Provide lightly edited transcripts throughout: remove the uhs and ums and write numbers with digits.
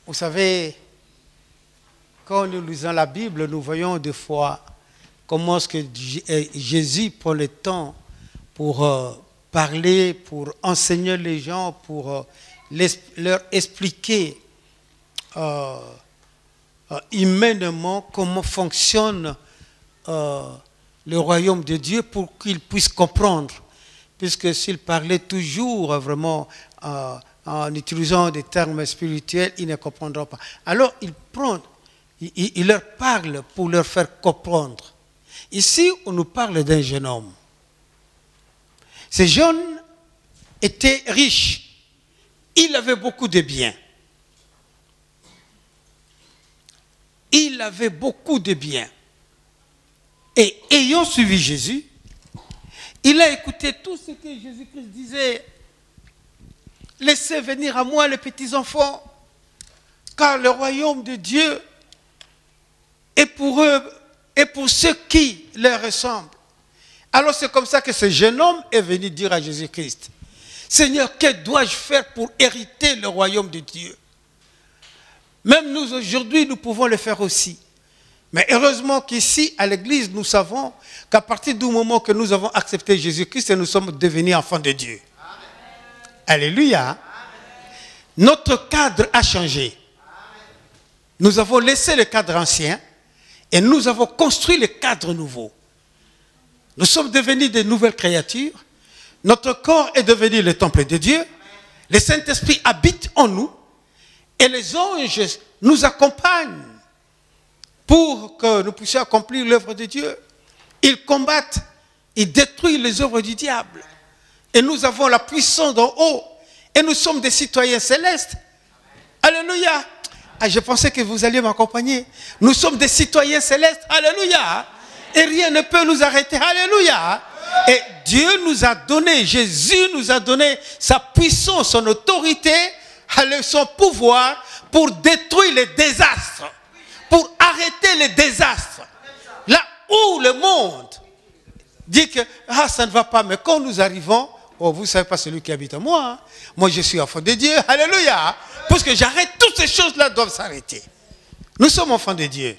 Vous savez, quand nous lisons la Bible, nous voyons des fois comment est-ce que Jésus prend le temps pour parler, pour enseigner les gens, pour leur expliquer humainement comment fonctionne le royaume de Dieu pour qu'ils puissent comprendre. Puisque s'il parlait toujours vraiment en utilisant des termes spirituels, ils ne comprendront pas. Alors il leur parle pour leur faire comprendre. Ici, on nous parle d'un jeune homme. Ce jeune était riche. Il avait beaucoup de biens. Il avait beaucoup de biens. Et ayant suivi Jésus, il a écouté tout ce que Jésus-Christ disait. Laissez venir à moi les petits enfants, car le royaume de Dieu est pour eux et pour ceux qui leur ressemblent. Alors c'est comme ça que ce jeune homme est venu dire à Jésus-Christ, Seigneur, que dois-je faire pour hériter le royaume de Dieu? Même nous aujourd'hui, nous pouvons le faire aussi. Mais heureusement qu'ici, à l'église, nous savons qu'à partir du moment que nous avons accepté Jésus-Christ, nous sommes devenus enfants de Dieu. Amen. Alléluia. Amen. Notre cadre a changé. Amen. Nous avons laissé le cadre ancien et nous avons construit le cadre nouveau. Nous sommes devenus de nouvelles créatures. Notre corps est devenu le temple de Dieu. Le Saint-Esprit habite en nous et les anges nous accompagnent pour que nous puissions accomplir l'œuvre de Dieu. Ils combattent, ils détruisent les œuvres du diable. Et nous avons la puissance d'en haut. Et nous sommes des citoyens célestes. Alléluia. Ah, je pensais que vous alliez m'accompagner. Nous sommes des citoyens célestes. Alléluia. Et rien ne peut nous arrêter. Alléluia. Et Dieu nous a donné, Jésus nous a donné sa puissance, son autorité, son pouvoir pour détruire les désastres. Pour arrêter les désastres. Là où le monde dit que ça ne va pas, mais quand nous arrivons, vous ne savez pas celui qui habite en moi. Hein? Moi, je suis enfant de Dieu. Alléluia. Parce que j'arrête, toutes ces choses-là doivent s'arrêter. Nous sommes enfants de Dieu.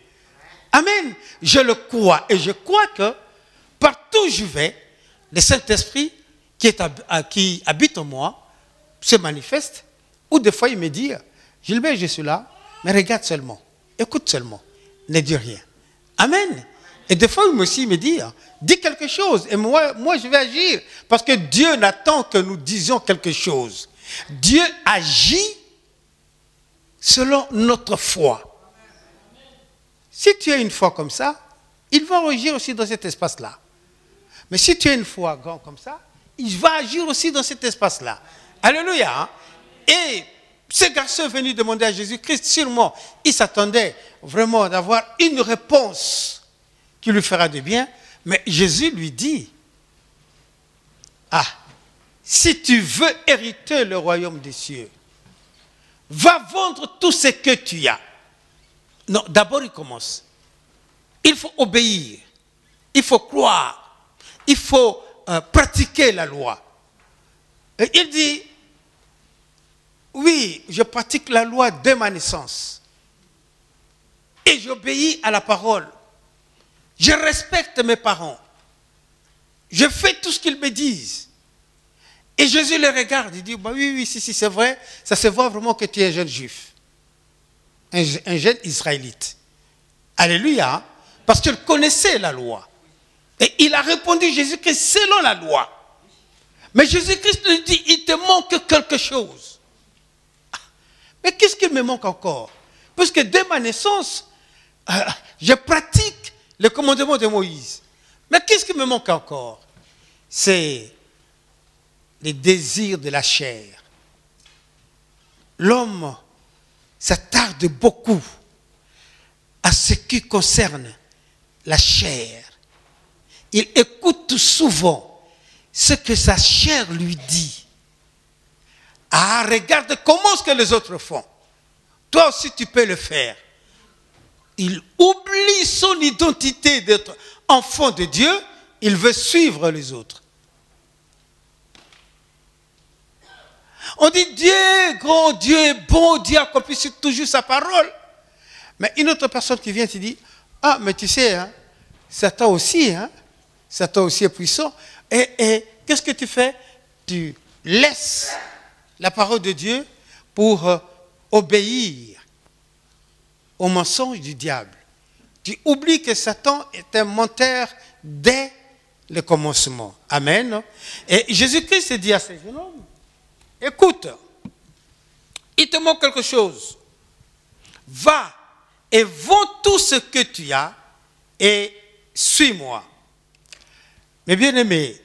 Amen. Je le crois. Et je crois que partout où je vais, le Saint-Esprit qui habite en moi se manifeste. Ou des fois, il me dit, Gilbert, je suis là, mais regarde seulement. Écoute seulement, ne dis rien. Amen. Et des fois, il me dit, dis quelque chose. Et moi, je vais agir. Parce que Dieu n'attend que nous disions quelque chose. Dieu agit selon notre foi. Si tu as une foi comme ça, il va agir aussi dans cet espace-là. Mais si tu as une foi grande comme ça, il va agir aussi dans cet espace-là. Alléluia. Et ce garçon est venu demander à Jésus-Christ, sûrement, il s'attendait vraiment d'avoir une réponse qui lui fera du bien. Mais Jésus lui dit, si tu veux hériter le royaume des cieux, va vendre tout ce que tu as. Non, d'abord il commence. Il faut obéir, il faut croire, il faut pratiquer la loi. Et il dit, oui, je pratique la loi dès ma naissance. Et j'obéis à la parole. Je respecte mes parents. Je fais tout ce qu'ils me disent. Et Jésus les regarde, il dit, oui, si, c'est vrai, ça se voit vraiment que tu es un jeune juif. Un jeune israélite. Alléluia. Parce qu'il connaissait la loi. Et il a répondu, Jésus-Christ, selon la loi. Mais Jésus-Christ lui dit, il te manque quelque chose. Mais qu'est-ce qu'il me manque encore? Parce que dès ma naissance, je pratique le commandement de Moïse. Mais qu'est-ce qui me manque encore? C'est les désirs de la chair. L'homme s'attarde beaucoup à ce qui concerne la chair. Il écoute souvent ce que sa chair lui dit. Regarde comment est-ce que les autres font. Toi aussi tu peux le faire. Il oublie son identité d'être enfant de Dieu. Il veut suivre les autres. On dit Dieu, grand Dieu est bon, Dieu accomplit toujours sa parole. Mais une autre personne qui vient te dit, ah, mais tu sais, hein, Satan aussi est puissant. Et qu'est-ce que tu fais? Tu laisses la parole de Dieu pour obéir au mensonge du diable. Tu oublies que Satan est un menteur dès le commencement. Amen. Et Jésus-Christ dit à ces jeunes hommes, écoute, il te manque quelque chose. Va et vends tout ce que tu as et suis-moi. Mais bien aimé,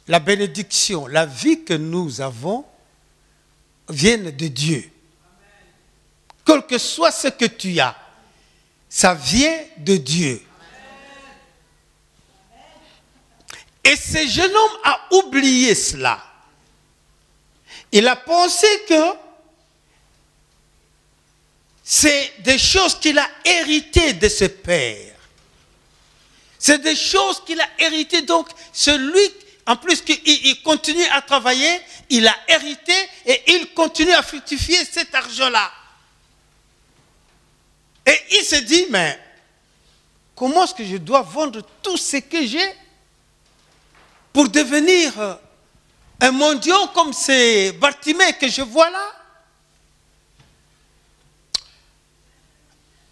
la bénédiction, la vie que nous avons viennent de Dieu. Quel que soit ce que tu as, ça vient de Dieu. Et ce jeune homme a oublié cela. Il a pensé que c'est des choses qu'il a héritées de ses pères. C'est des choses qu'il a héritées. Donc, celui, en plus qu'il continue à travailler, il a hérité et il continue à fructifier cet argent-là. Et il se dit, mais comment est-ce que je dois vendre tout ce que j'ai pour devenir un mendiant comme ces Bartimée que je vois là?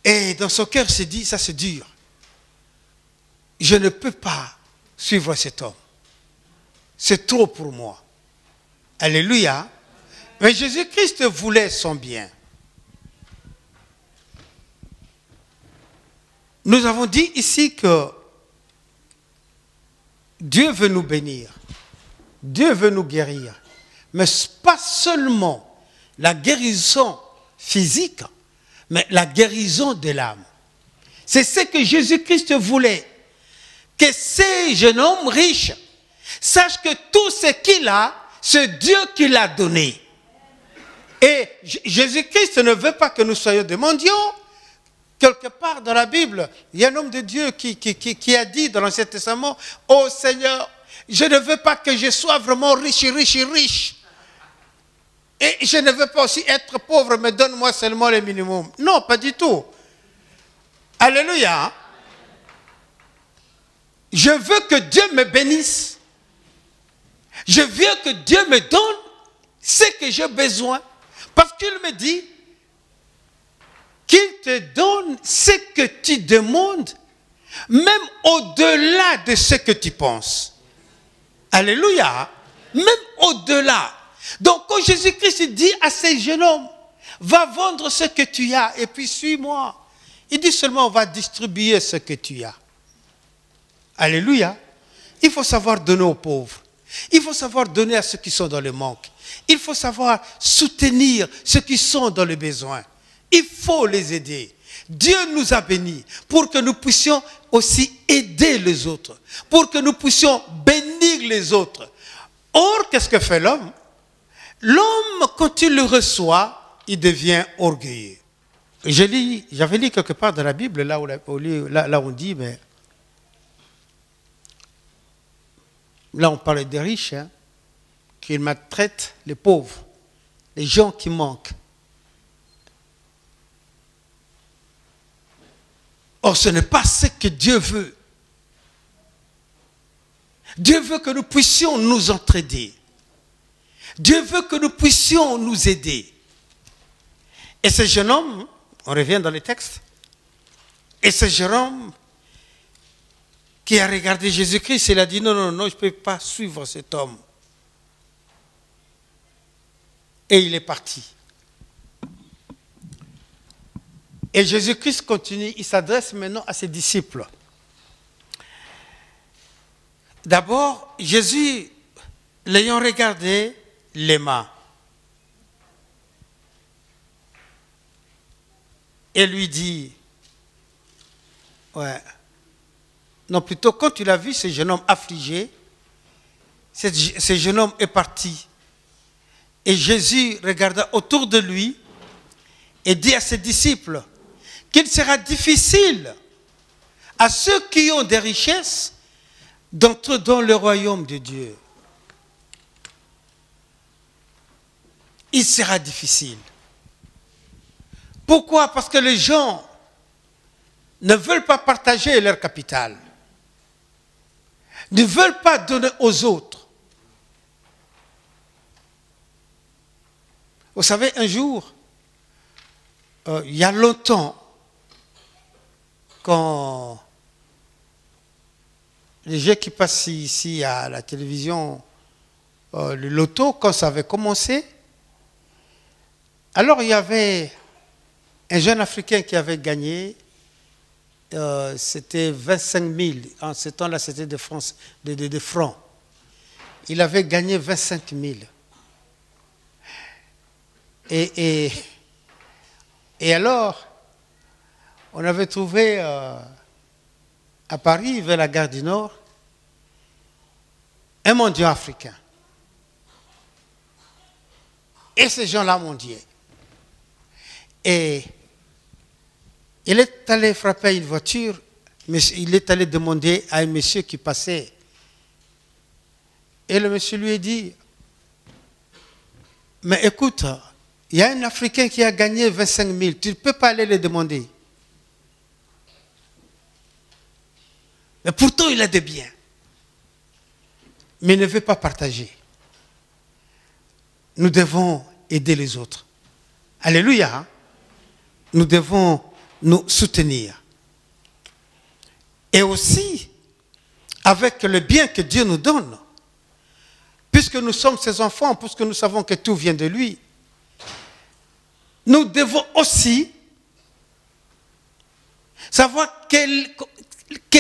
Et dans son cœur, il se dit, ça c'est dur. Je ne peux pas suivre cet homme. C'est trop pour moi. Alléluia. Mais Jésus-Christ voulait son bien. Nous avons dit ici que Dieu veut nous bénir. Dieu veut nous guérir. Mais pas seulement la guérison physique, mais la guérison de l'âme. C'est ce que Jésus-Christ voulait. Que ces jeunes hommes riches sachent que tout ce qu'il a, c'est Dieu qui l'a donné. Et Jésus-Christ ne veut pas que nous soyons des mendiants. Quelque part dans la Bible, il y a un homme de Dieu qui a dit dans l'Ancien Testament, « Oh Seigneur, je ne veux pas que je sois vraiment riche. Et je ne veux pas aussi être pauvre, mais donne-moi seulement le minimum. » Non, pas du tout. Alléluia. Je veux que Dieu me bénisse. Je veux que Dieu me donne ce que j'ai besoin. Parce qu'il me dit qu'il te donne ce que tu demandes, même au-delà de ce que tu penses. Alléluia. Même au-delà. Donc quand Jésus-Christ dit à ces jeunes hommes, va vendre ce que tu as et puis suis-moi. Il dit seulement, on va distribuer ce que tu as. Alléluia. Il faut savoir donner aux pauvres. Il faut savoir donner à ceux qui sont dans le manque. Il faut savoir soutenir ceux qui sont dans le besoin. Il faut les aider. Dieu nous a bénis pour que nous puissions aussi aider les autres. Pour que nous puissions bénir les autres. Or, qu'est-ce que fait l'homme? L'homme, quand il le reçoit, il devient orgueilleux. J'avais lu quelque part dans la Bible, là où on dit, mais là on parle des riches, hein, qui maltraitent les pauvres, les gens qui manquent. Or, ce n'est pas ce que Dieu veut. Dieu veut que nous puissions nous entraider. Dieu veut que nous puissions nous aider. Et ce jeune homme, on revient dans les textes, et ce jeune homme qui a regardé Jésus-Christ, il a dit, non, je ne peux pas suivre cet homme. Et il est parti. Et Jésus-Christ continue, il s'adresse maintenant à ses disciples. D'abord, Jésus, l'ayant regardé, l'aima. Et lui dit, non, plutôt quand il a vu ce jeune homme affligé, ce jeune homme est parti. Et Jésus regarda autour de lui et dit à ses disciples qu'il sera difficile à ceux qui ont des richesses d'entrer dans le royaume de Dieu. il sera difficile. Pourquoi? Parce que les gens ne veulent pas partager leur capital, ne veulent pas donner aux autres. Vous savez, un jour, il y a longtemps, quand les gens qui passent ici à la télévision, le loto, quand ça avait commencé, alors il y avait un jeune Africain qui avait gagné, c'était 25 000, en ce temps-là c'était de francs. Il avait gagné 25 000. Et alors, on avait trouvé à Paris, vers la gare du Nord, un mendiant africain. Et ces gens-là mendiaient. Et il est allé frapper à une voiture, mais il est allé demander à un monsieur qui passait. Et le monsieur lui a dit, mais écoute, il y a un Africain qui a gagné 25 000, tu ne peux pas aller le demander. Mais pourtant, il a des biens. Mais il ne veut pas partager. Nous devons aider les autres. Alléluia. Nous devons nous soutenir. Et aussi, avec le bien que Dieu nous donne, puisque nous sommes ses enfants, puisque nous savons que tout vient de lui, nous devons aussi savoir quel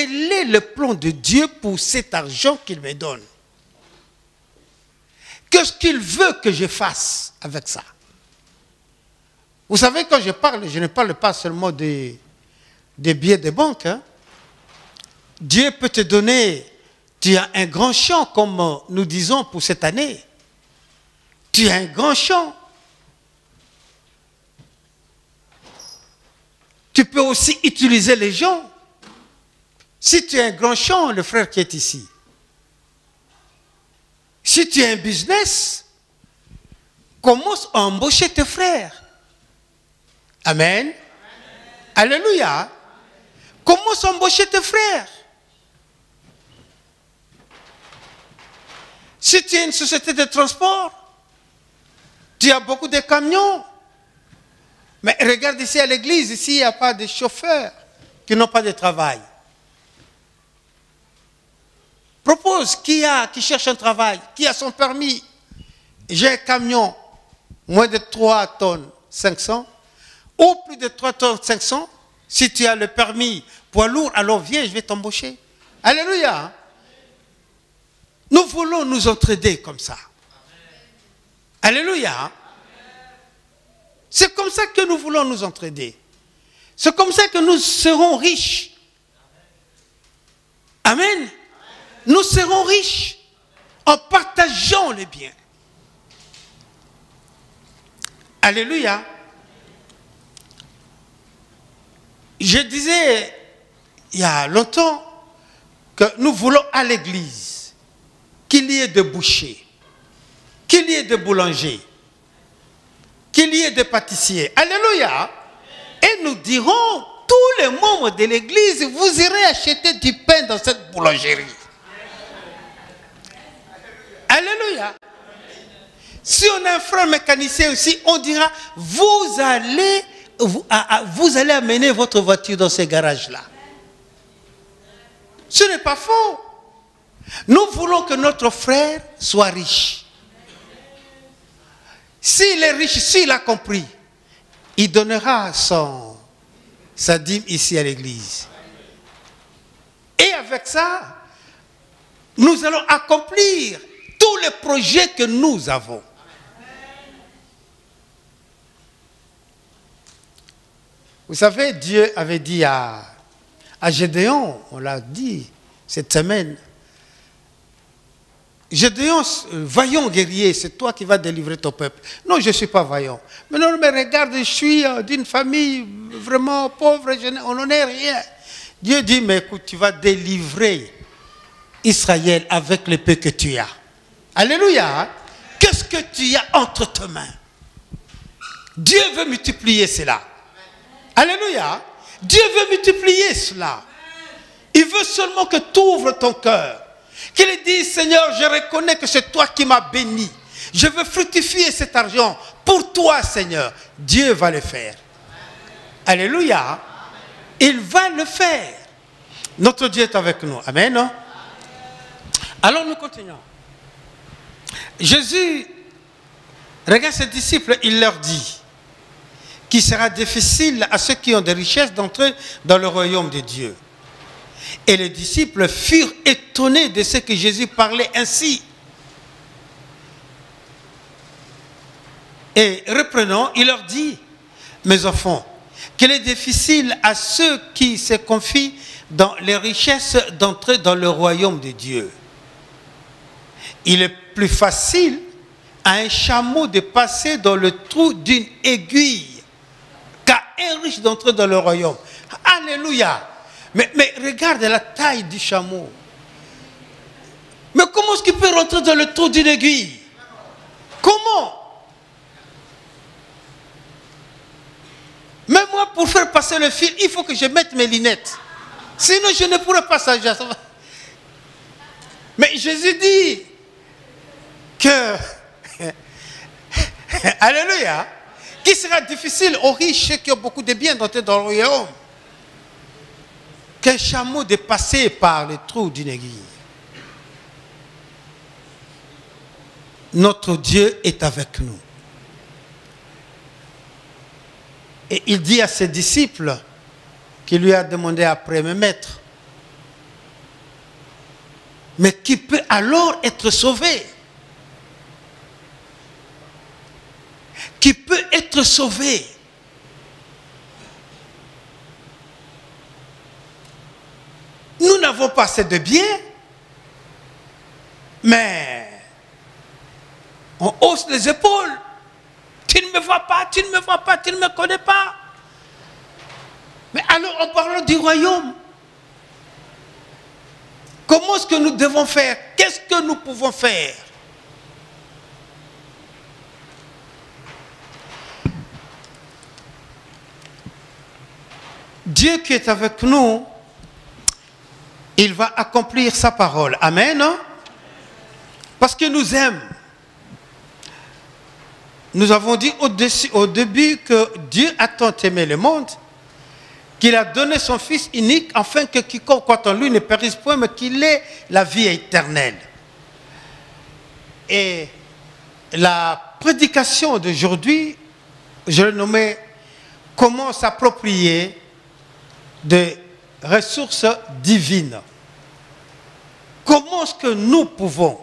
est le plan de Dieu pour cet argent qu'il me donne. Qu'est-ce qu'il veut que je fasse avec ça? Vous savez, quand je parle, je ne parle pas seulement des billets de banque. Hein. Dieu peut te donner, tu as un grand champ, comme nous disons pour cette année. Tu as un grand champ. Tu peux aussi utiliser les gens. Si tu as un grand champ, le frère qui est ici. Si tu as un business, commence à embaucher tes frères. Amen. Amen. Alléluia. Amen. Commence à embaucher tes frères. Si tu as une société de transport, tu as beaucoup de camions. Mais regarde ici à l'église, ici il n'y a pas de chauffeurs qui n'ont pas de travail. Propose qui cherche un travail, qui a son permis. J'ai un camion, moins de 3 tonnes 500, ou plus de 3 tonnes 500. Si tu as le permis poids lourd, alors viens, je vais t'embaucher. Alléluia. Nous voulons nous entraider comme ça. Alléluia. C'est comme ça que nous voulons nous entraider. C'est comme ça que nous serons riches. Amen. Nous serons riches en partageant les biens. Alléluia. Je disais il y a longtemps que nous voulons à l'église qu'il y ait de bouchers, qu'il y ait de boulangers, qu'il y ait de pâtissiers. Alléluia. Et nous dirons, tous les membres de l'église, vous irez acheter du pain dans cette boulangerie. Alléluia. Si on a un frère mécanicien aussi, on dira, vous allez amener votre voiture dans ces garages-là. Ce n'est pas faux. Nous voulons que notre frère soit riche. S'il est riche, s'il a compris, il donnera sa dîme ici à l'église. Et avec ça, nous allons accomplir tous les projets que nous avons. Vous savez, Dieu avait dit à Gédéon, on l'a dit cette semaine, Gédéon, vaillant guerrier, c'est toi qui vas délivrer ton peuple. Non, je ne suis pas vaillant. Mais non, mais regarde, je suis d'une famille vraiment pauvre, on n'en est rien. Dieu dit, mais écoute, tu vas délivrer Israël avec le peu que tu as. Alléluia. Qu'est-ce que tu as entre tes mains? Dieu veut multiplier cela. Alléluia. Dieu veut multiplier cela. Il veut seulement que tu ouvres ton cœur. Qu'il dise, Seigneur, je reconnais que c'est toi qui m'as béni. Je veux fructifier cet argent pour toi, Seigneur. Dieu va le faire. Alléluia. Il va le faire. Notre Dieu est avec nous. Amen. Alors nous continuons. Jésus, regarde ses disciples, il leur dit qu'il sera difficile à ceux qui ont des richesses d'entrer dans le royaume de Dieu. Et les disciples furent étonnés de ce que Jésus parlait ainsi. Et reprenant, il leur dit, mes enfants, qu'il est difficile à ceux qui se confient dans les richesses d'entrer dans le royaume de Dieu. Il est plus facile à un chameau de passer dans le trou d'une aiguille qu'à un riche d'entrer dans le royaume. Alléluia. Mais regarde la taille du chameau. Mais comment est-ce qu'il peut rentrer dans le trou d'une aiguille? Comment? Même moi, pour faire passer le fil, il faut que je mette mes lunettes. Sinon, je ne pourrais pas s'agir. Mais Jésus dit que, alléluia, qu'il sera difficile aux riches qui ont beaucoup de biens d'entrer dans le royaume, qu'un chameau de passer par le trou d'une aiguille. Notre Dieu est avec nous. Et il dit à ses disciples, qui lui a demandé après, mais maître, mais qui peut alors être sauvé? Qui peut être sauvé? Nous n'avons pas assez de biens, mais on hausse les épaules. Tu ne me vois pas, tu ne me vois pas, tu ne me connais pas. Mais alors, en parlant du royaume, comment est-ce que nous devons faire? Qu'est-ce que nous pouvons faire? Dieu qui est avec nous, il va accomplir sa parole. Amen. Parce qu'il nous aime. Nous avons dit au début que Dieu a tant aimé le monde qu'il a donné son Fils unique afin que quiconque croit en lui ne périsse point, mais qu'il ait la vie éternelle. Et la prédication d'aujourd'hui, je l'ai nommée « Comment s'approprier des ressources divines ». Comment est-ce que nous pouvons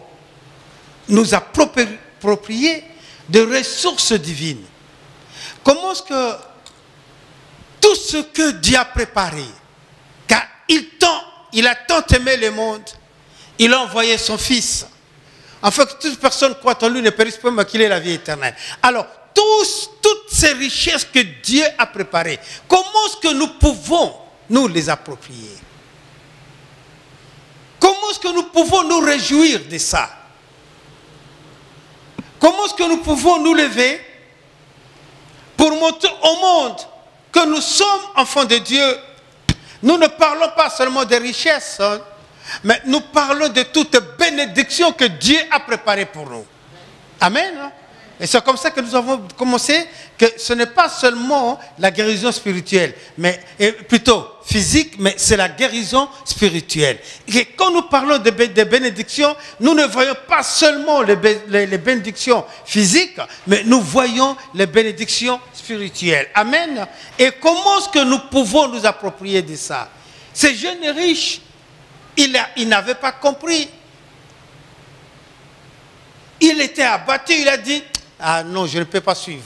nous approprier de ressources divines? Comment est-ce que tout ce que Dieu a préparé, car il a tant aimé le monde, il a envoyé son Fils, afin que toute personne croit en lui ne périsse pas, mais qu'il ait la vie éternelle. Alors, toutes ces richesses que Dieu a préparées, comment est-ce que nous pouvons nous les approprier? Comment est-ce que nous pouvons nous réjouir de ça? Comment est-ce que nous pouvons nous lever pour montrer au monde que nous sommes enfants de Dieu? Nous ne parlons pas seulement des richesses, hein, mais nous parlons de toute bénédiction que Dieu a préparée pour nous. Amen. Hein? Et c'est comme ça que nous avons commencé, que ce n'est pas seulement la guérison spirituelle, mais plutôt physique, mais c'est la guérison spirituelle. Et quand nous parlons de bénédictions, nous ne voyons pas seulement les bénédictions physiques, mais nous voyons les bénédictions spirituelles. Amen. Et comment est-ce que nous pouvons nous approprier de ça? Ces jeunes riches, ils n'avaient pas compris. Il était abattu, il a dit, ah non, je ne peux pas suivre.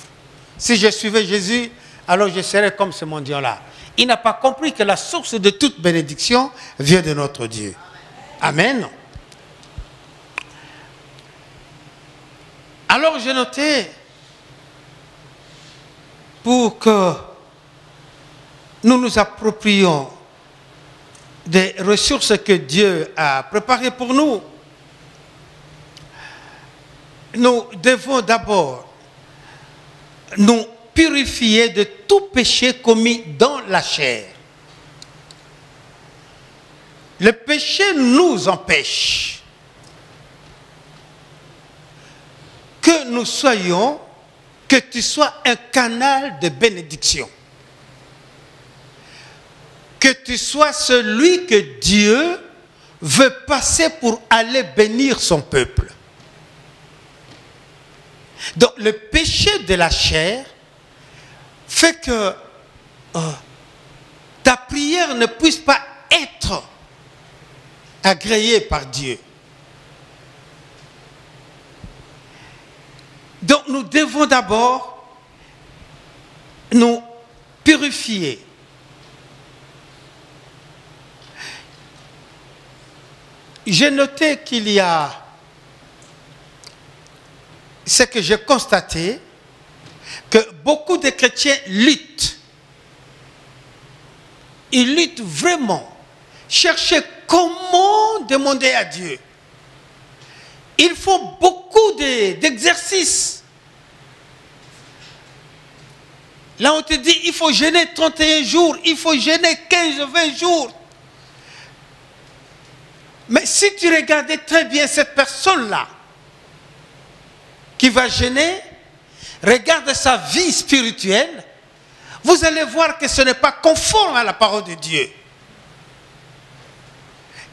Si je suivais Jésus, alors je serais comme ce mendiant-là. Il n'a pas compris que la source de toute bénédiction vient de notre Dieu. Amen. Alors j'ai noté, pour que nous nous approprions des ressources que Dieu a préparées pour nous, nous devons d'abord nous purifiés de tout péché commis dans la chair. Le péché nous empêche que nous soyons, que tu sois un canal de bénédiction. Que tu sois celui que Dieu veut passer pour aller bénir son peuple. Donc le péché de la chair fait que ta prière ne puisse pas être agréée par Dieu. Donc nous devons d'abord nous purifier. J'ai noté qu'il y a ce que j'ai constaté, que beaucoup de chrétiens luttent. Ils luttent vraiment. Chercher comment demander à Dieu. Ils font beaucoup d'exercices. Là, on te dit, il faut jeûner 31 jours, il faut jeûner 15-20 jours. Mais si tu regardais très bien cette personne-là, qui va jeûner, regarde sa vie spirituelle, vous allez voir que ce n'est pas conforme à la parole de Dieu.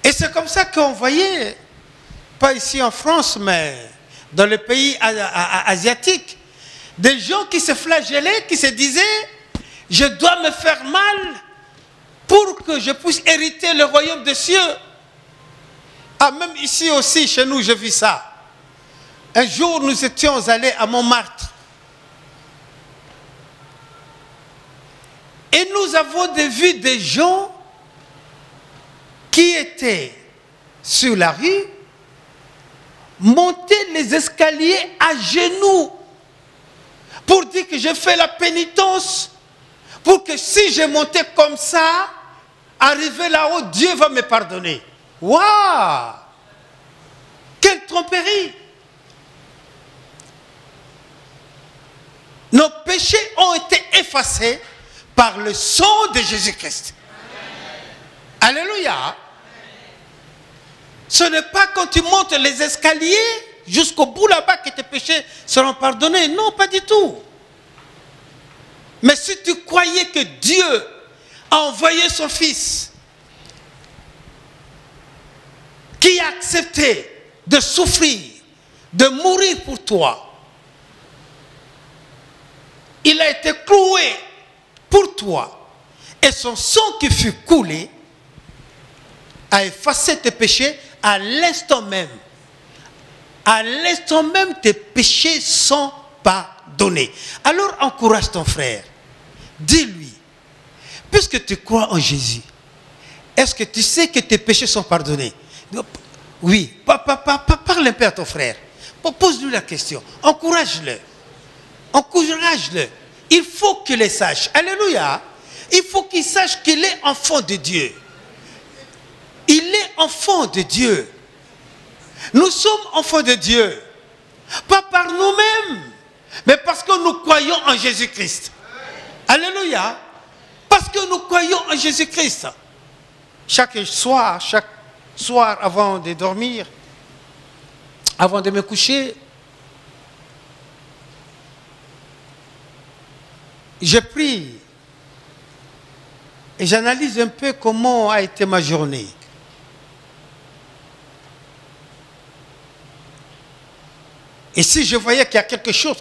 Et c'est comme ça qu'on voyait, pas ici en France, mais dans les pays asiatiques, des gens qui se flagellaient, qui se disaient, je dois me faire mal pour que je puisse hériter le royaume des cieux. Ah, même ici aussi, chez nous, je vis ça. Un jour, nous étions allés à Montmartre. Et nous avons vu des gens qui étaient sur la rue, monter les escaliers à genoux pour dire que je fais la pénitence, pour que si je montais comme ça, arrivé là-haut, Dieu va me pardonner. Waouh! Quelle tromperie! Nos péchés ont été effacés par le sang de Jésus-Christ. Alléluia! Ce n'est pas quand tu montes les escaliers jusqu'au bout là-bas que tes péchés seront pardonnés. Non, pas du tout. Mais si tu croyais que Dieu a envoyé son Fils, qui a accepté de souffrir, de mourir pour toi, il a été cloué pour toi, et son sang qui fut coulé a effacé tes péchés à l'instant même. À l'instant même, tes péchés sont pardonnés. Alors encourage ton frère. Dis-lui, puisque tu crois en Jésus, est-ce que tu sais que tes péchés sont pardonnés? Oui. Parle un peu à ton frère. Pose-lui la question. Encourage-le. Encourage-le. Il faut qu'il le sache. Alléluia. Il faut qu'il sache qu'il est enfant de Dieu. Il est enfant de Dieu. Nous sommes enfants de Dieu. Pas par nous-mêmes, mais parce que nous croyons en Jésus-Christ. Alléluia. Parce que nous croyons en Jésus-Christ. Chaque soir avant de dormir, avant de me coucher, je prie et j'analyse un peu comment a été ma journée. Et si je voyais qu'il y a quelque chose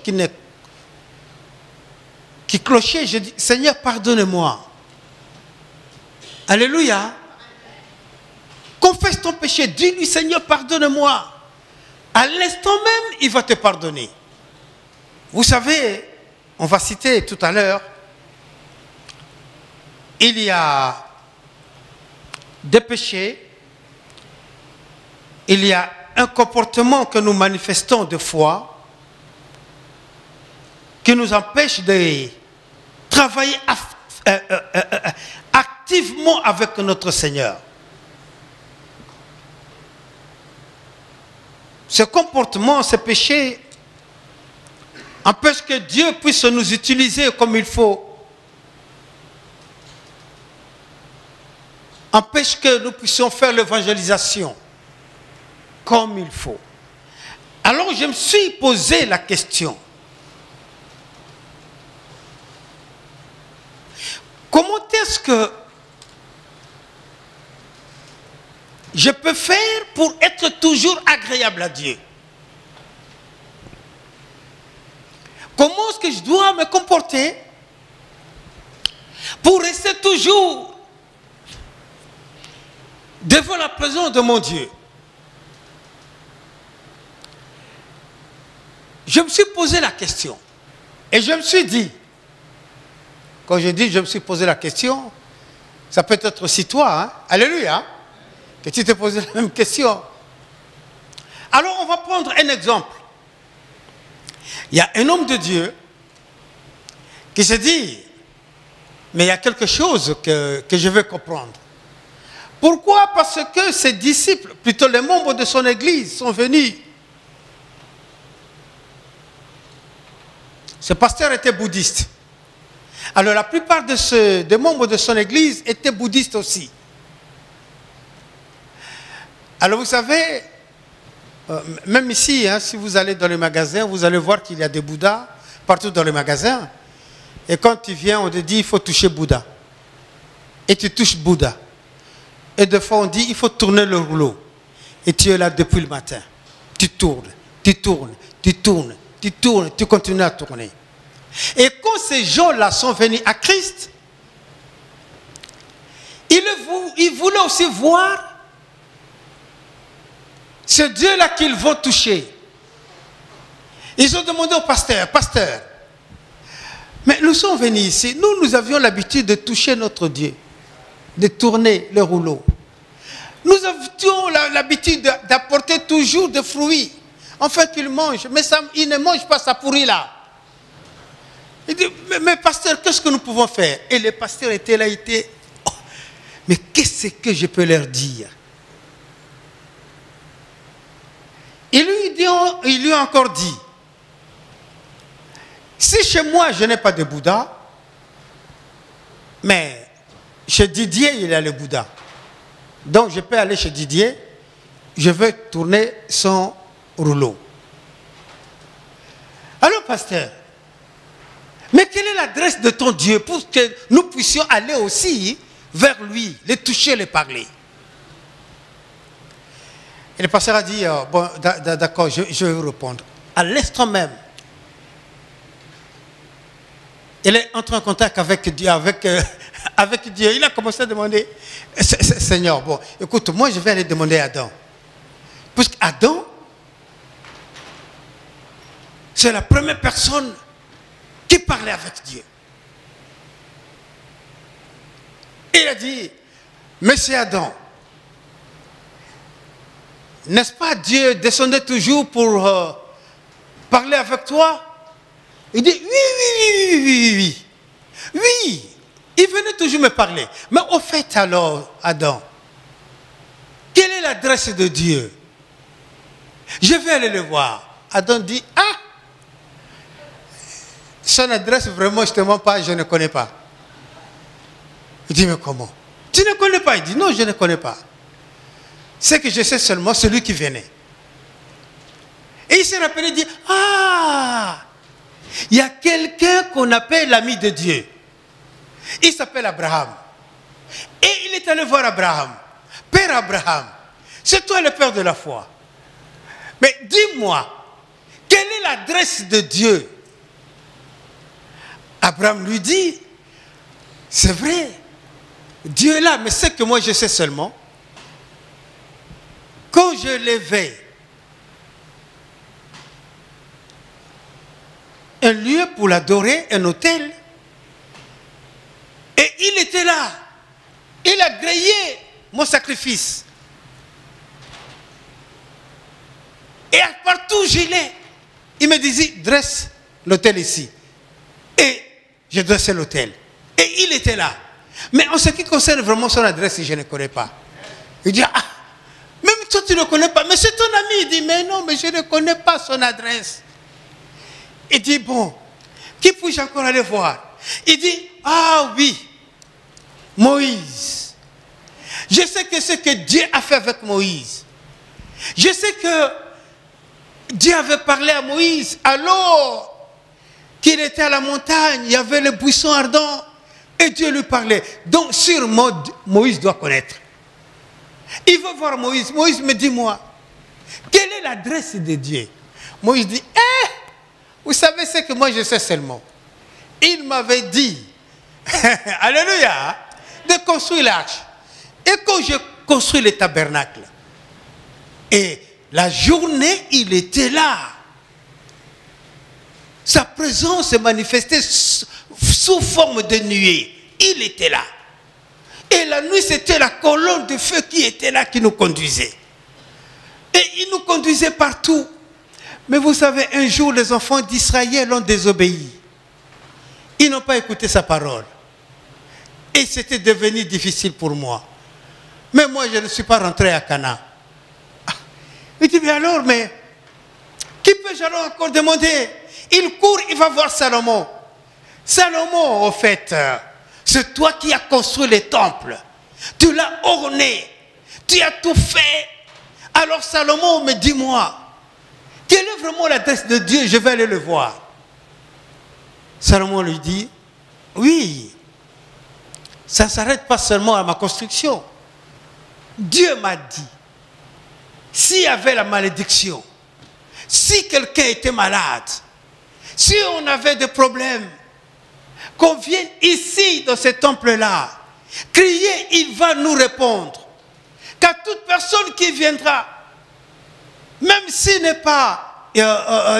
qui clochait, je dis, Seigneur, pardonne-moi. Alléluia. Confesse ton péché, dis-lui, Seigneur, pardonne-moi. À l'instant même, il va te pardonner. Vous savez, on va citer tout à l'heure, il y a des péchés, il y a un comportement que nous manifestons de foi qui nous empêche de travailler activement avec notre Seigneur. Ce comportement, ce péché, empêche que Dieu puisse nous utiliser comme il faut, empêche que nous puissions faire l'évangélisation comme il faut. Alors je me suis posé la question, comment est-ce que je peux faire pour être toujours agréable à Dieu? Comment est-ce que je dois me comporter pour rester toujours devant la présence de mon Dieu? Je me suis posé la question et je me suis dit, quand je dis je me suis posé la question, ça peut être aussi toi, hein? Alléluia, que tu t'es posé la même question. Alors on va prendre un exemple. Il y a un homme de Dieu qui se dit, mais il y a quelque chose que je veux comprendre. Pourquoi? Parce que ses disciples, plutôt les membres de son église, sont venus. Ce pasteur était bouddhiste. Alors la plupart des membres de son église étaient bouddhistes aussi. Alors vous savez, même ici, hein, si vous allez dans les magasins, vous allez voir qu'il y a des Bouddhas partout dans les magasins. Et quand tu viens, on te dit il faut toucher Bouddha. Et tu touches Bouddha. Et des fois on dit il faut tourner le rouleau. Et tu es là depuis le matin. Tu tournes, tu tournes, tu tournes, tu tournes, tu continues à tourner. Et quand ces gens-là sont venus à Christ, ils voulaient aussi voir ce Dieu-là qu'ils vont toucher. Ils ont demandé au pasteur, pasteur, mais nous sommes venus ici, nous avions l'habitude de toucher notre Dieu, de tourner le rouleau. Nous avions l'habitude d'apporter toujours des fruits, enfin qu'ils mangent, mais ils ne mangent pas, ça pourrit là. Il dit, mais pasteur, qu'est-ce que nous pouvons faire? Et le pasteur était là, oh, mais qu'est-ce que je peux leur dire? Il lui a encore dit, si chez moi je n'ai pas de Bouddha, mais chez Didier il y a le Bouddha. Donc je peux aller chez Didier, je veux tourner son rouleau. Alors pasteur, mais quelle est l'adresse de ton Dieu pour que nous puissions aller aussi vers lui, les toucher, les parler? Et le pasteur a dit, bon, d'accord, je vais vous répondre. À l'instant même, il est entré en contact avec Dieu, avec Dieu. Il a commencé à demander, Seigneur, bon, écoute, moi je vais aller demander à Adam. Parce qu'Adam, c'est la première personne qui parlait avec Dieu. Et il a dit, Monsieur Adam, n'est-ce pas Dieu descendait toujours pour parler avec toi? Il dit, oui. Oui, il venait toujours me parler. Mais au fait alors, Adam, quelle est l'adresse de Dieu? Je vais aller le voir. Adam dit, ah, son adresse vraiment, je ne te mens pas, je ne connais pas. Il dit, mais comment? Tu ne connais pas? Il dit, non, je ne connais pas. C'est que je sais seulement celui qui venait. Et il s'est rappelé et dit, ah, il y a quelqu'un qu'on appelle l'ami de Dieu. Il s'appelle Abraham. Et il est allé voir Abraham. Père Abraham, c'est toi le père de la foi. Mais dis-moi, quelle est l'adresse de Dieu? Abraham lui dit, c'est vrai, Dieu est là, mais c'est que moi je sais seulement, quand je levais un lieu pour l'adorer, un autel, et il était là, il a grillé mon sacrifice. Et partout où j'allais, il me disait, dresse l'autel ici. Et je dressais l'autel. Et il était là. Mais en ce qui concerne vraiment son adresse, je ne connais pas. Il dit, ah, même toi tu ne connais pas. Mais c'est ton ami. Il dit, mais non, mais je ne connais pas son adresse. il dit, bon, qui puis-je encore aller voir? Il dit, ah oui, Moïse. Je sais que ce que Dieu a fait avec Moïse. Je sais que Dieu avait parlé à Moïse alors qu'il était à la montagne, il y avait le buisson ardent et Dieu lui parlait. Donc sûrement Moïse doit connaître. Il veut voir Moïse. Moïse me dit, moi, quelle est l'adresse de Dieu? Moïse dit, vous savez ce que moi je sais seulement. Il m'avait dit, alléluia, de construire l'arche. Et quand je construis le tabernacle, et la journée, il était là. Sa présence se manifestait sous forme de nuée. Il était là. Et la nuit, c'était la colonne de feu qui était là, qui nous conduisait. Et il nous conduisait partout. Mais vous savez, un jour, les enfants d'Israël ont désobéi. Ils n'ont pas écouté sa parole. Et c'était devenu difficile pour moi. Mais moi, je ne suis pas rentré à Canaan. Il dit, mais alors, mais qui peux-je alors encore demander? Il court, il va voir Salomon. Salomon, au fait, c'est toi qui as construit les temples. Tu l'as orné. Tu as tout fait. Alors Salomon me dit, moi, quelle est vraiment l'adresse de Dieu? Je vais aller le voir. Salomon lui dit, oui, ça ne s'arrête pas seulement à ma construction. Dieu m'a dit, s'il y avait la malédiction, si quelqu'un était malade, si on avait des problèmes, qu'on vienne ici dans ce temple-là, crier, il va nous répondre. Qu'à toute personne qui viendra, même s'il n'est pas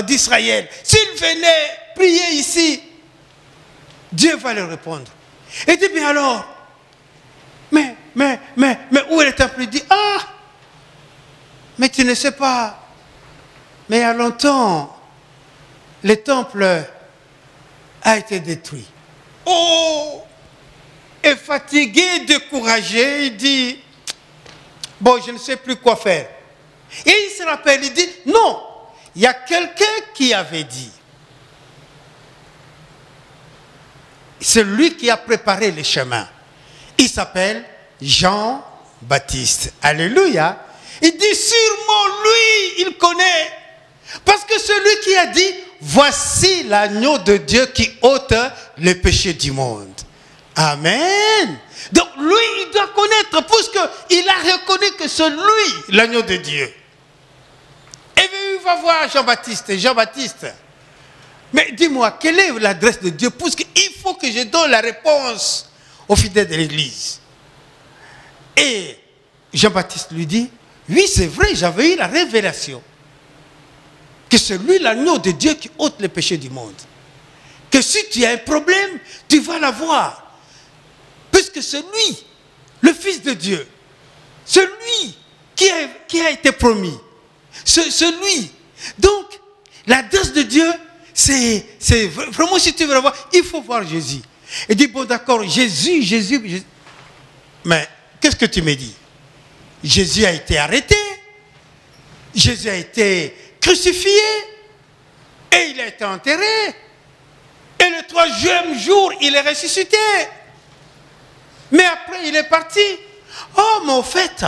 d'Israël, s'il venait prier ici, Dieu va lui répondre. Et dit, mais alors, mais où est le temple? Il dit, ah, mais tu ne sais pas, mais il y a longtemps, le temple a été détruit. Oh, et fatigué, découragé, il dit, bon, je ne sais plus quoi faire. Et il se rappelle, il dit, non, il y a quelqu'un qui avait dit, c'est lui qui a préparé le chemin. Il s'appelle Jean-Baptiste. Alléluia. Il dit, sûrement lui, il connaît. Parce que celui qui a dit, voici l'agneau de Dieu qui ôte les péchés du monde. Amen. Donc lui, il doit connaître, puisqu'il a reconnu que c'est lui, l'agneau de Dieu. Et il va voir Jean-Baptiste. Jean-Baptiste, mais dis-moi, quelle est l'adresse de Dieu? Puisqu'il faut que je donne la réponse aux fidèles de l'église. Et Jean-Baptiste lui dit, oui, c'est vrai, j'avais eu la révélation que c'est lui l'agneau de Dieu qui ôte les péchés du monde. Que si tu as un problème, tu vas l'avoir. Puisque c'est lui, le Fils de Dieu. C'est lui qui a été promis. C'est lui. Donc, l'adresse de Dieu, c'est vraiment, si tu veux la voir, il faut voir Jésus. Et dit, bon d'accord, Jésus. Mais qu'est-ce que tu me dis? Jésus a été arrêté. Jésus a été crucifié. Et il a été enterré. Et le troisième jour, il est ressuscité. Mais après, il est parti. Oh, mais au fait,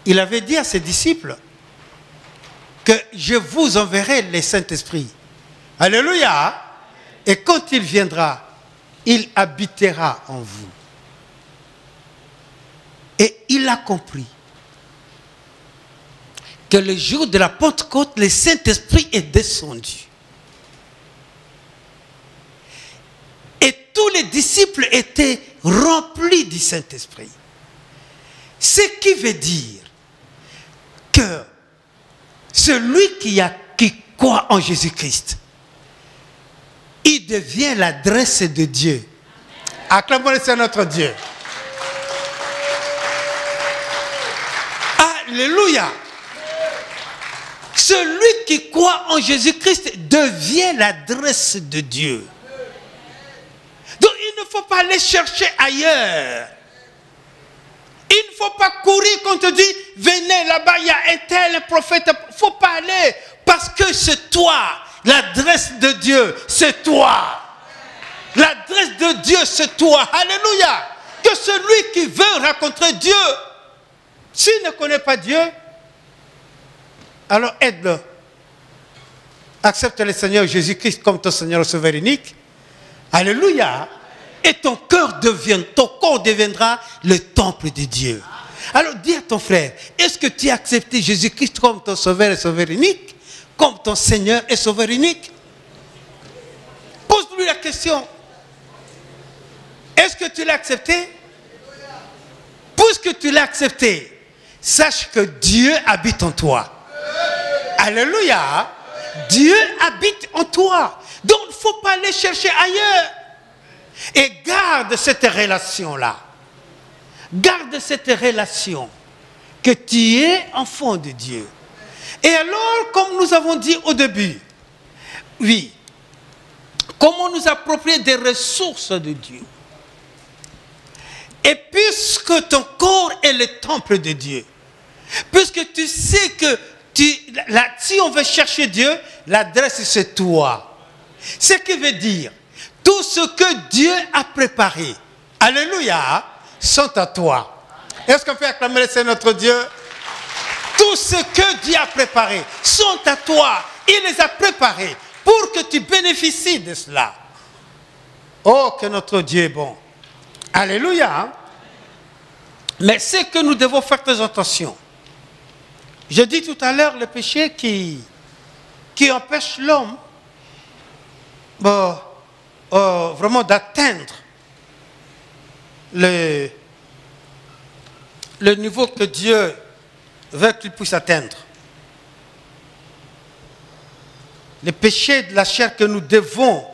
il avait dit à ses disciples que je vous enverrai le Saint-Esprit. Alléluia. Et quand il viendra, il habitera en vous. Et il a compris que le jour de la Pentecôte, le Saint-Esprit est descendu. Et tous les disciples étaient remplis du Saint-Esprit. Ce qui veut dire que celui qui croit en Jésus-Christ, il devient l'adresse de Dieu. Acclamons le Seigneur notre Dieu. Alléluia. Celui qui croit en Jésus-Christ devient l'adresse de Dieu. Donc il ne faut pas aller chercher ailleurs. Il ne faut pas courir quand on te dit, venez là-bas, il y a un tel prophète. Il ne faut pas aller parce que c'est toi, L'adresse de Dieu, c'est toi. L'adresse de Dieu, c'est toi. Alléluia. Que celui qui veut rencontrer Dieu, s'il ne connaît pas Dieu, alors aide-le. Accepte le Seigneur Jésus-Christ comme ton Seigneur Sauveur unique. Alléluia. Et ton corps deviendra le temple de Dieu. Alors dis à ton frère, est-ce que tu as accepté Jésus-Christ comme ton Sauveur et Sauveur unique? Comme ton Seigneur et Sauveur unique? Pose-lui la question. Est-ce que tu l'as accepté? Puisque tu l'as accepté, sache que Dieu habite en toi. Alléluia. Dieu habite en toi. Donc il ne faut pas aller chercher ailleurs. Et garde cette relation-là. Garde cette relation que tu es enfant de Dieu. Et alors, comme nous avons dit au début, oui, comment nous approprier des ressources de Dieu. Et puisque ton corps est le temple de Dieu, puisque tu sais que si on veut chercher Dieu, l'adresse c'est toi. Ce qui veut dire, tout ce que Dieu a préparé, alléluia, sont à toi. Est-ce qu'on peut acclamer le Seigneur notre Dieu? Tout ce que Dieu a préparé sont à toi. Il les a préparés pour que tu bénéficies de cela. Oh, que notre Dieu est bon. Alléluia. Mais c'est que nous devons faire très attention. J'ai dit tout à l'heure le péché qui empêche l'homme vraiment d'atteindre le niveau que Dieu veut qu'il puisse atteindre. Le péché de la chair que nous devons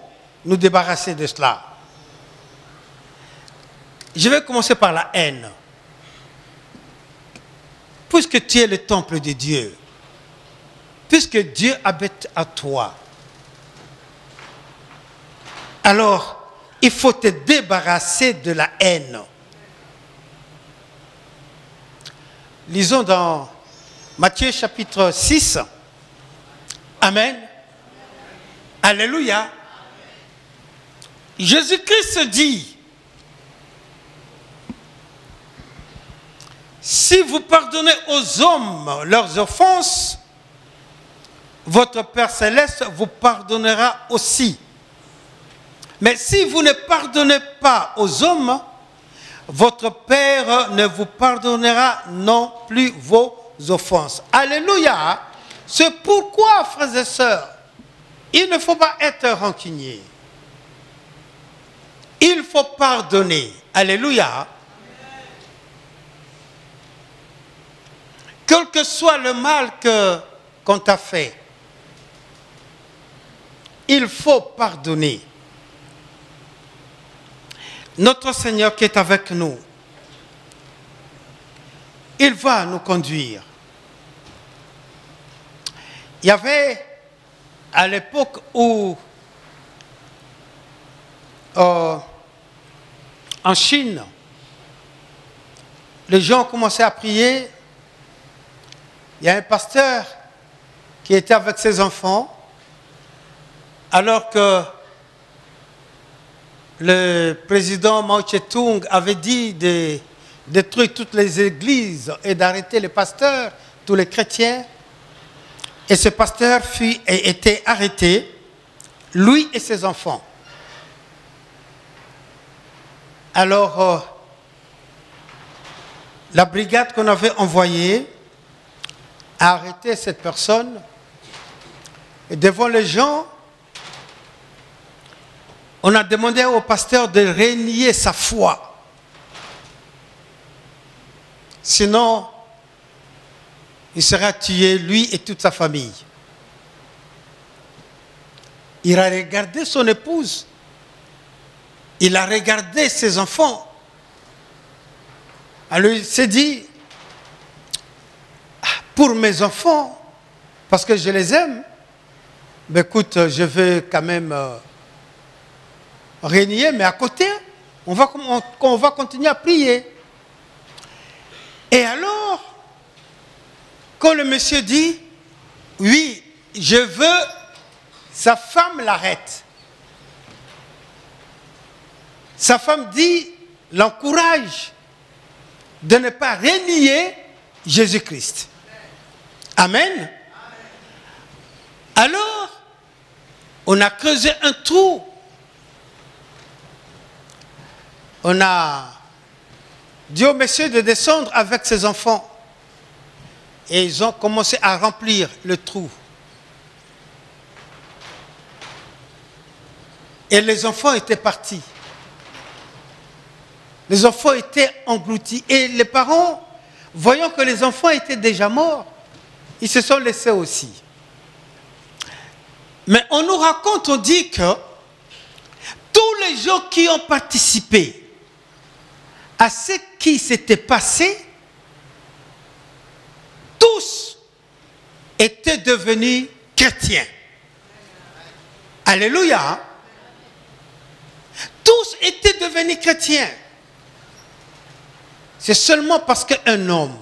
nous débarrasser de cela. Je vais commencer par la haine. Puisque tu es le temple de Dieu, puisque Dieu habite à toi, alors il faut te débarrasser de la haine. Lisons dans Matthieu chapitre 6. Amen. Alléluia. Jésus-Christ dit, si vous pardonnez aux hommes leurs offenses, votre Père Céleste vous pardonnera aussi. Mais si vous ne pardonnez pas aux hommes, votre Père ne vous pardonnera non plus vos offenses. Alléluia. C'est pourquoi, frères et sœurs, il ne faut pas être rancunier. Il faut pardonner. Alléluia. Quel que soit le mal qu'on t'a fait, il faut pardonner. Notre Seigneur qui est avec nous, il va nous conduire. Il y avait à l'époque où en Chine, les gens commençaient à prier. Il y a un pasteur qui était avec ses enfants, alors que le président Mao Tse-tung avait dit de détruire toutes les églises et d'arrêter les pasteurs, tous les chrétiens. Et ce pasteur était arrêté, lui et ses enfants. Alors, la brigade qu'on avait envoyée a arrêté cette personne. Et devant les gens, on a demandé au pasteur de renier sa foi. Sinon, il sera tué, lui et toute sa famille. Il a regardé son épouse. Il a regardé ses enfants. Alors il s'est dit, pour mes enfants, parce que je les aime, mais écoute, je vais quand même régner, mais à côté, on va continuer à prier. Et alors, quand le monsieur dit, oui, je veux sa femme l'arrête. Sa femme dit, l'encourage de ne pas renier Jésus-Christ. Amen. Alors, on a creusé un trou. On a dit au monsieur de descendre avec ses enfants. Et ils ont commencé à remplir le trou. Et les enfants étaient partis. Les enfants étaient engloutis. Et les parents, voyant que les enfants étaient déjà morts, ils se sont laissés aussi. Mais on nous raconte, on dit que tous les gens qui ont participé à ce qui s'était passé, tous étaient devenus chrétiens. Alléluia. Tous étaient devenus chrétiens. C'est seulement parce qu'un homme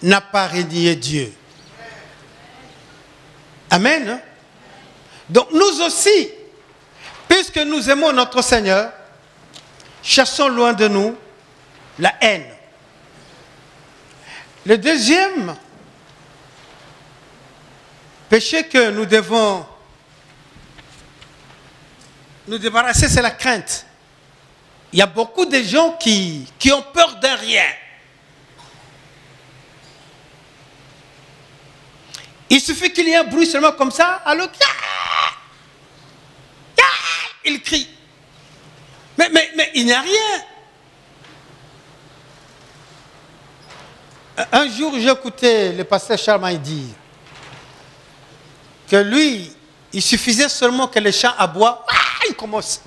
n'a pas renié Dieu. Amen. Donc nous aussi, puisque nous aimons notre Seigneur, chassons loin de nous la haine. Le deuxième péché que nous devons nous débarrasser, c'est la crainte. Il y a beaucoup de gens qui ont peur de rien. Il suffit qu'il y ait un bruit seulement comme ça, alors il crie. Mais il n'y a rien. Un jour, j'ai écouté le pasteur Charles dire que lui, il suffisait seulement que les chats aboient, il commence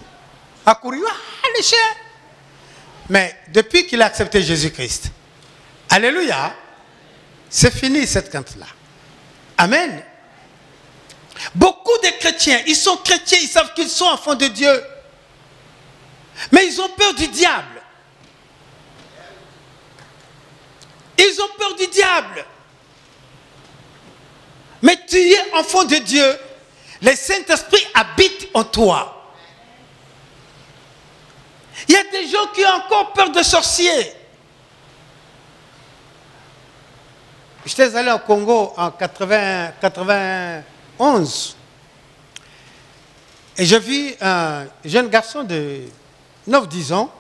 à courir, les chiens. Mais depuis qu'il a accepté Jésus-Christ, alléluia, c'est fini cette crainte-là. Amen. Beaucoup de chrétiens, ils sont chrétiens, ils savent qu'ils sont enfants de Dieu. Mais ils ont peur du diable. Ils ont peur du diable. Mais tu es enfant de Dieu. Le Saint-Esprit habite en toi. Il y a des gens qui ont encore peur de sorciers. J'étais allé au Congo en 91. Et j'ai vu un jeune garçon de 9-10 ans.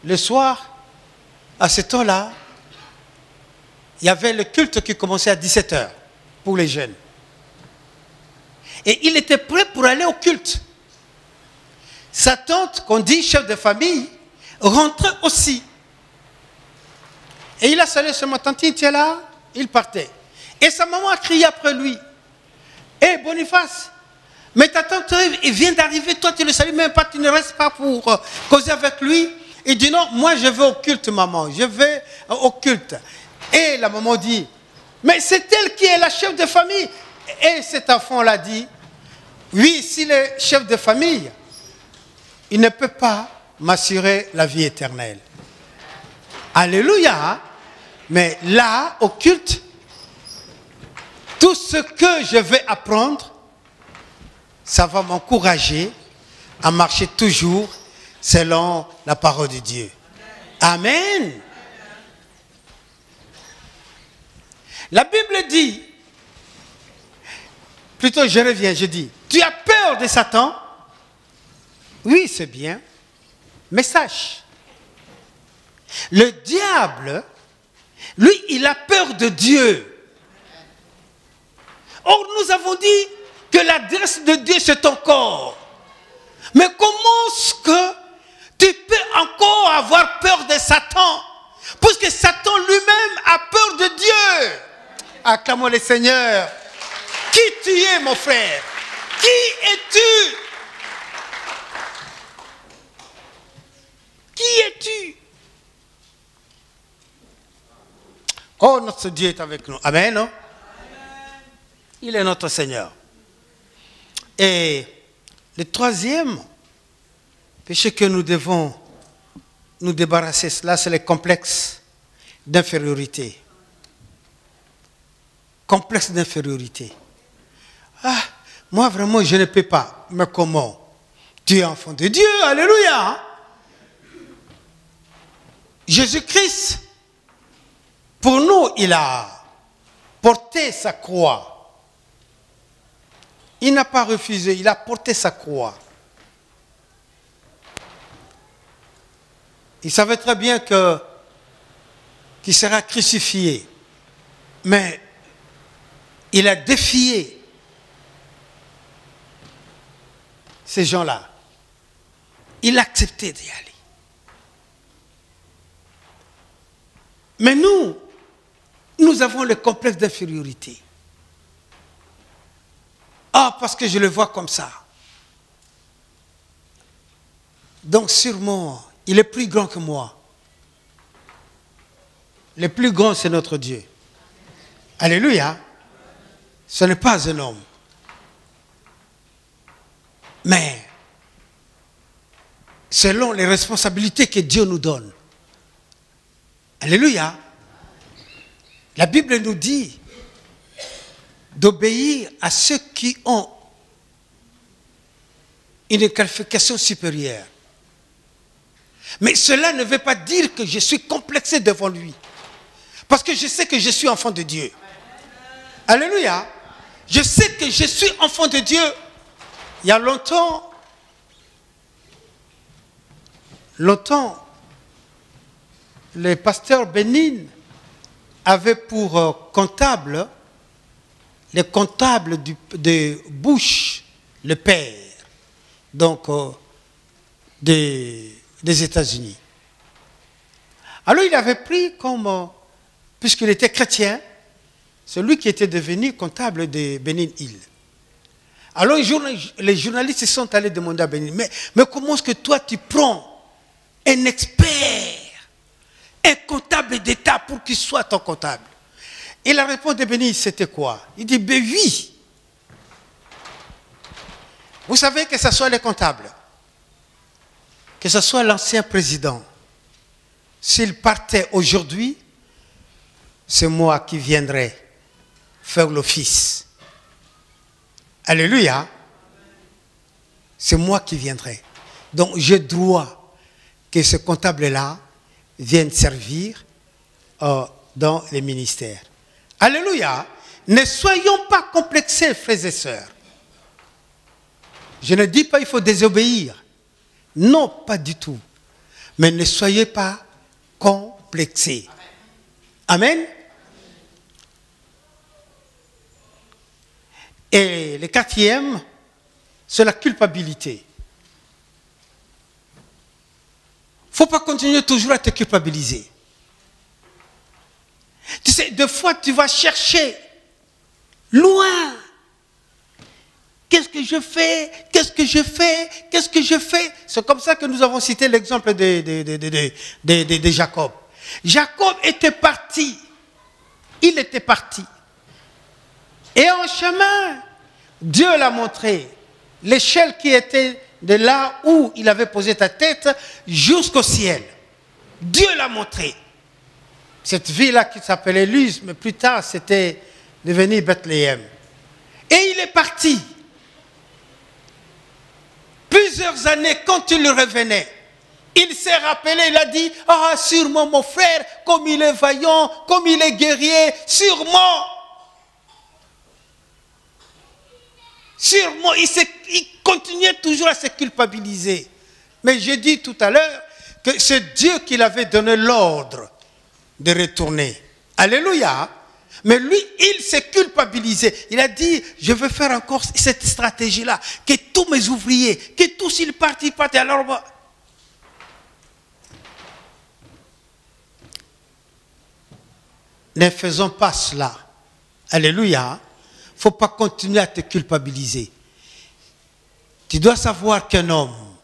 Le soir, à ce temps-là, il y avait le culte qui commençait à 17 h pour les jeunes. Et il était prêt pour aller au culte. Sa tante, qu'on dit chef de famille, rentrait aussi. Et il a salué seulement, tantine, tu es là? Il partait. Et sa maman a crié après lui. Hé, Boniface, mais ta tante il vient d'arriver, toi tu ne le salues même pas, tu ne restes pas pour causer avec lui. Il dit non, moi je vais au culte, maman, je vais au culte. Et la maman dit, mais c'est elle qui est la chef de famille. Et cet enfant l'a dit, oui, s'il est chef de famille, il ne peut pas m'assurer la vie éternelle. Alléluia. Mais là, au culte, tout ce que je vais apprendre, ça va m'encourager à marcher toujours selon la parole de Dieu. Amen. La Bible dit, plutôt je reviens, je dis, tu as peur de Satan? Oui, c'est bien, mais sache, le diable, lui, il a peur de Dieu. Or, nous avons dit que l'adresse de Dieu, c'est ton corps. Mais comment est-ce que tu peux encore avoir peur de Satan? Puisque Satan lui-même a peur de Dieu. Acclamons le Seigneur. Qui tu es, mon frère? Qui es-tu? Qui es-tu? Oh, notre Dieu est avec nous. Amen. Non? Il est notre Seigneur. Et le troisième péché que nous devons nous débarrasser, cela c'est le complexe d'infériorité. Complexe d'infériorité. Ah, moi vraiment je ne peux pas. Mais comment? Tu es enfant de Dieu, alléluia. Jésus-Christ, pour nous, il a porté sa croix. Il n'a pas refusé, il a porté sa croix. Il savait très bien qu'il sera crucifié. Mais il a défié ces gens-là. Il a accepté d'y aller. Mais nous avons le complexe d'infériorité. Ah, parce que je le vois comme ça. Donc sûrement, il est plus grand que moi. Le plus grand, c'est notre Dieu. Alléluia. Ce n'est pas un homme. Mais, selon les responsabilités que Dieu nous donne. Alléluia. La Bible nous dit d'obéir à ceux qui ont une qualification supérieure. Mais cela ne veut pas dire que je suis complexé devant lui. Parce que je sais que je suis enfant de Dieu. Alléluia. Je sais que je suis enfant de Dieu. Il y a longtemps, le pasteur Bénin avait pour comptable les comptables de Bush, le père, donc des États-Unis. Alors il avait pris comme, puisqu'il était chrétien, celui qui était devenu comptable de Bénin Hill. Alors les journalistes sont allés demander à Bénin, mais comment est-ce que toi tu prends un expert, un comptable d'État pour qu'il soit ton comptable? Et la réponse de Bénin, c'était quoi? Il dit, ben oui. Vous savez que ce soit les comptables, que ce soit l'ancien président, s'il partait aujourd'hui, c'est moi qui viendrai faire l'office. Alléluia. C'est moi qui viendrai. Donc j'ai droit que ce comptable-là vienne servir dans les ministères. Alléluia. Ne soyons pas complexés, frères et sœurs. Je ne dis pas qu'il faut désobéir. Non, pas du tout. Mais ne soyez pas complexés. Amen. Et le quatrième, c'est la culpabilité. Il ne faut pas continuer toujours à te culpabiliser. Tu sais, des fois, tu vas chercher loin. Qu'est-ce que je fais? Qu'est-ce que je fais? Qu'est-ce que je fais? C'est comme ça que nous avons cité l'exemple de Jacob. Jacob était parti. Il était parti. Et en chemin, Dieu l'a montré l'échelle qui était de là où il avait posé ta tête jusqu'au ciel. Dieu l'a montré. Cette ville-là qui s'appelait Luz, mais plus tard c'était devenu Bethléem. Et il est parti. Plusieurs années, quand il revenait, il s'est rappelé, il a dit, ah, sûrement mon frère, comme il est vaillant, comme il est guerrier, sûrement. Sûrement, il continuait toujours à se culpabiliser. Mais j'ai dit tout à l'heure que c'est Dieu qui l'avait donné l'ordre de retourner. Alléluia. Mais lui, il s'est culpabilisé. Il a dit, je veux faire encore cette stratégie-là. Que tous mes ouvriers, que tous ils partent, ils partent. Alors, ne faisons pas cela. Alléluia. Il ne faut pas continuer à te culpabiliser. Tu dois savoir qu'un homme,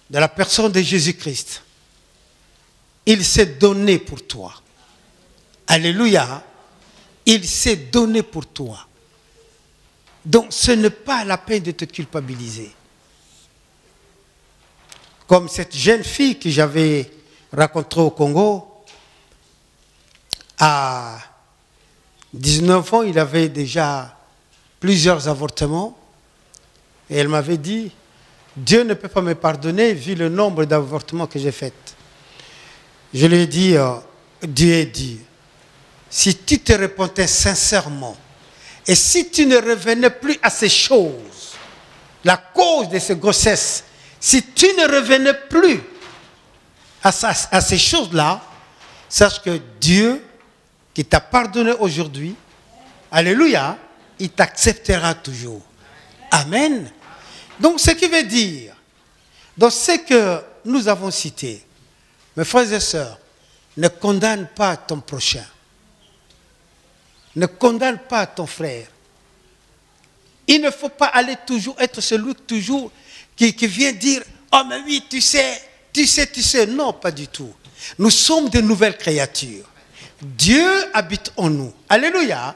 de la personne de Jésus-Christ, il s'est donné pour toi. Alléluia. Il s'est donné pour toi. Donc ce n'est pas la peine de te culpabiliser. Comme cette jeune fille que j'avais rencontrée au Congo, à 19 ans, il avait déjà plusieurs avortements. Et elle m'avait dit, Dieu ne peut pas me pardonner vu le nombre d'avortements que j'ai faits. Je lui ai dit, Dieu a dit, si tu te repentais sincèrement, et si tu ne revenais plus à ces choses, la cause de ces grossesses, si tu ne revenais plus à ces choses-là, sache que Dieu, qui t'a pardonné aujourd'hui, alléluia, il t'acceptera toujours. Amen. Donc, ce qui veut dire, dans ce que nous avons cité, mes frères et sœurs, ne condamne pas ton prochain. Ne condamne pas ton frère. Il ne faut pas aller toujours être celui qui vient dire, oh mais oui, tu sais. Non, pas du tout. Nous sommes de nouvelles créatures. Dieu habite en nous. Alléluia.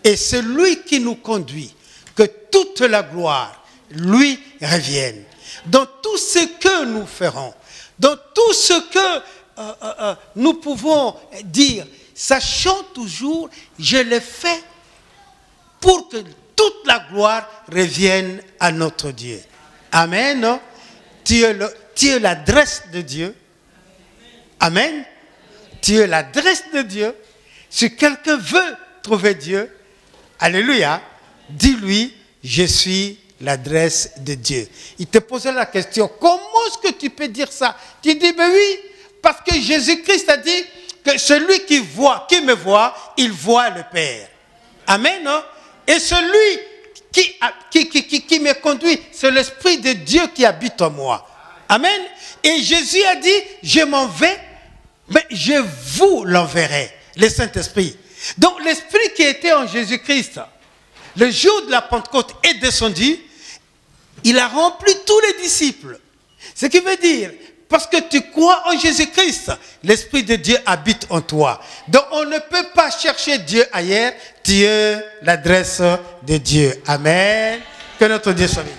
Et c'est lui qui nous conduit. Que toute la gloire lui revienne. Dans tout ce que nous ferons, dans tout ce que nous pouvons dire, sachant toujours, je le fais pour que toute la gloire revienne à notre Dieu. Amen. Tu es l'adresse de Dieu. Amen. Tu es l'adresse de Dieu. Si quelqu'un veut trouver Dieu, alléluia, dis-lui, je suis l'adresse de Dieu. Il te posait la question, comment est-ce que tu peux dire ça? Tu dis, ben oui, parce que Jésus-Christ a dit que celui qui me voit, il voit le Père. Amen. Non? Et celui qui me conduit, c'est l'Esprit de Dieu qui habite en moi. Amen. Et Jésus a dit, je m'en vais, mais je vous l'enverrai, le Saint-Esprit. Donc l'Esprit qui était en Jésus-Christ, le jour de la Pentecôte est descendu, il a rempli tous les disciples. Ce qui veut dire, parce que tu crois en Jésus-Christ, l'Esprit de Dieu habite en toi. Donc on ne peut pas chercher Dieu ailleurs, tu es l'adresse de Dieu. Amen. Que notre Dieu soit béni.